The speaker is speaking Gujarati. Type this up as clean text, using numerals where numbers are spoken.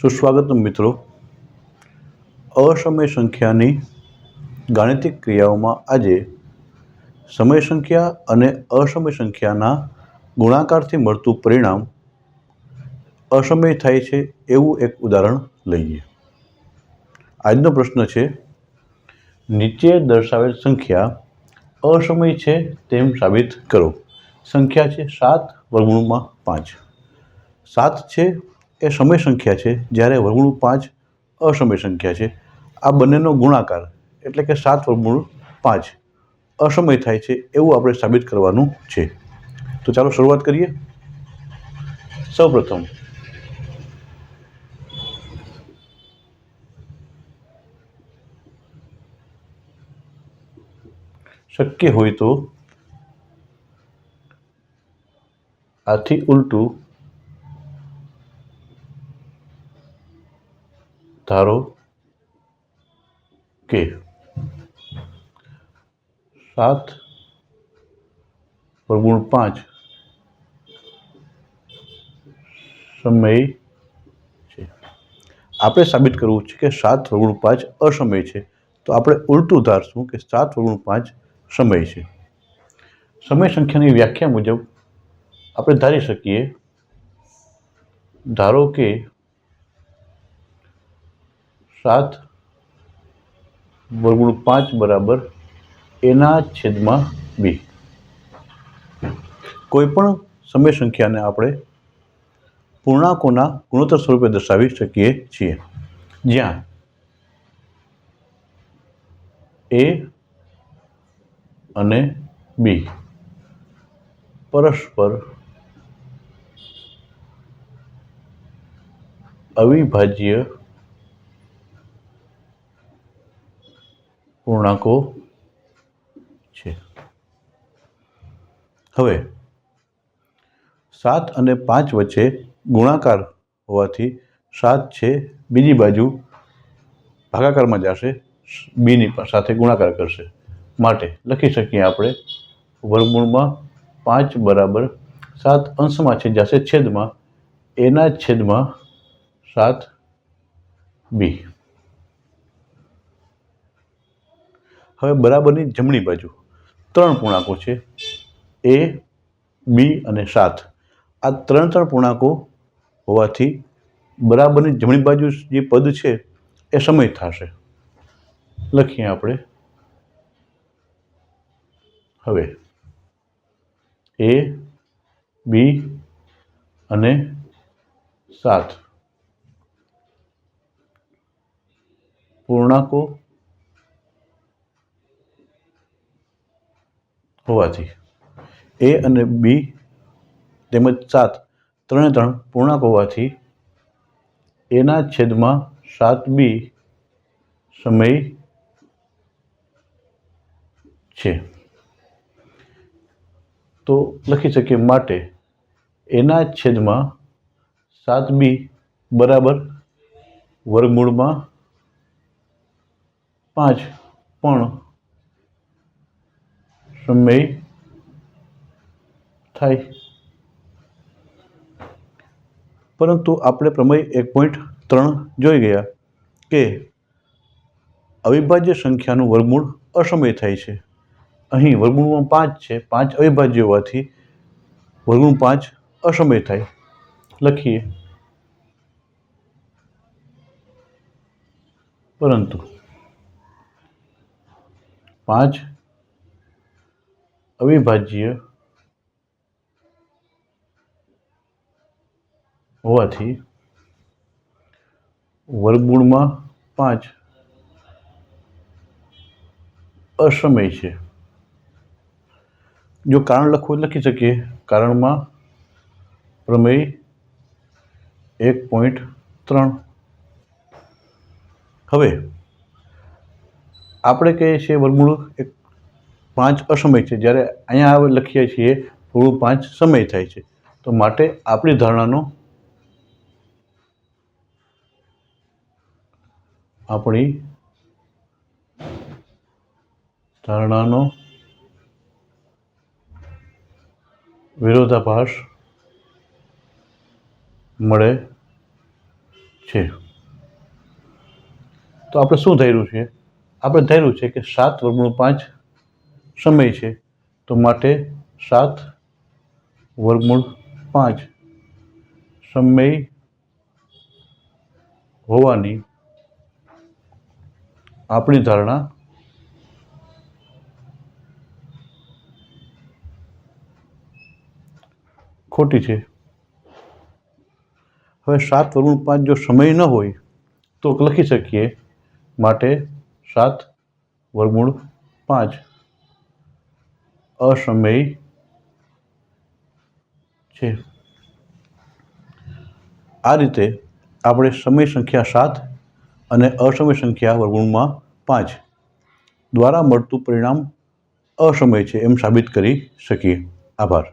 સુસ્વાગત મિત્રો. અસમય સંખ્યાની ગાણિતિક ક્રિયાઓમાં આજે સમય સંખ્યા અને અસમય સંખ્યાના ગુણાકારથી મળતું પરિણામ અસમય થાય છે એવું એક ઉદાહરણ લઈએ. આજનો પ્રશ્ન છે, નીચે દર્શાવેલ સંખ્યા અસમય છે તેમ સાબિત કરો. સંખ્યા છે 7/5. 7 છે એ સમય સંખ્યા છે, જ્યારે √5 અસમય સંખ્યા છે. આ બંનેનો ગુણાકાર એટલે કે 7/5 અસમય થાય છે એવું આપણે સાબિત કરવાનું છે. તો ચાલો શરૂઆત કરીએ. સૌપ્રથમ શક્ય હોય તો આથી ઉલટું ધારો કે 7/5 સમય છે. આપણે સાબિત કરવું છે કે 7/5 અસમય છે, તો આપણે ઉલટું ધારશું કે 7/5 સમય છે. સમય સંખ્યાની વ્યાખ્યા મુજબ આપણે ધારી શકીએ, ધારો કે 7/5 બરાબર a/b. કોઈ પણ સમય સંખ્યાને આપણે પૂર્ણાંકોના ગુણોત્તર સ્વરૂપે દર્શાવી શકીએ છીએ, જ્યાં a અને b પરસ્પર અવિભાજ્ય પૂર્ણાંકો છે. હવે 7 અને 5 વચ્ચે ગુણાકાર હોવાથી 7 છે બીજી બાજુ ભાગાકારમાં જશે, બીની સાથે ગુણાકાર કરશે, માટે લખી શકીએ આપણે √5 બરાબર 7 અંશમાં છે જશે છેદમાં a/7b. હવે બરાબરની જમણી બાજુ 3 પૂર્ણાંકો છે, a, b અને 7. આ ત્રણ પૂર્ણાંકો હોવાથી બરાબરની જમણી બાજુ જે પદ છે એ સમય થશે. લખીએ આપણે હવે a, b અને 7 પૂર્ણાંકો હોવાથી a અને b તેમજ 7 ત્રણે પૂર્ણાંક હોવાથી a/7b સમય છે. તો લખી શકીએ માટે a/7b બરાબર √5 પણ સમય થાય. પરંતુ આપણે પ્રમેય 1.3 જોઈ ગયા કે અવિભાજ્ય સંખ્યાનું વર્ગમૂળ અસમય થાય છે. અહીં √5 છે, 5 અવિભાજ્ય હોવાથી √5 અસમય થાય. લખીએ પરંતુ 5 અવિભાજ્ય હોવાથી √5 અસમય છે. જો કારણ લખવું લખી શકીએ, કારણમાં પ્રમેય 1.3. હવે આપણે કહીએ છીએ √5 અસમય છે, જ્યારે અહીંયા લખીએ છીએ √5 સમય થાય છે. તો માટે આપણી ધારણાનો વિરોધાભાસ મળે છે. તો આપણે શું ધાર્યું છે? આપણે ધાર્યું છે કે 7/5 સમય છે, તો માટે 7/5 સમય હોવાની આપણી ધારણા ખોટી છે. હવે 7/5 જો સમય ન હોય તો લખી શકીએ, માટે 7/5 અસમય છે. આ રીતે આપણે સમય સંખ્યા 7 અને અસમય સંખ્યા √5 દ્વારા મળતું પરિણામ અસમય છે એમ સાબિત કરી શકીએ. આભાર.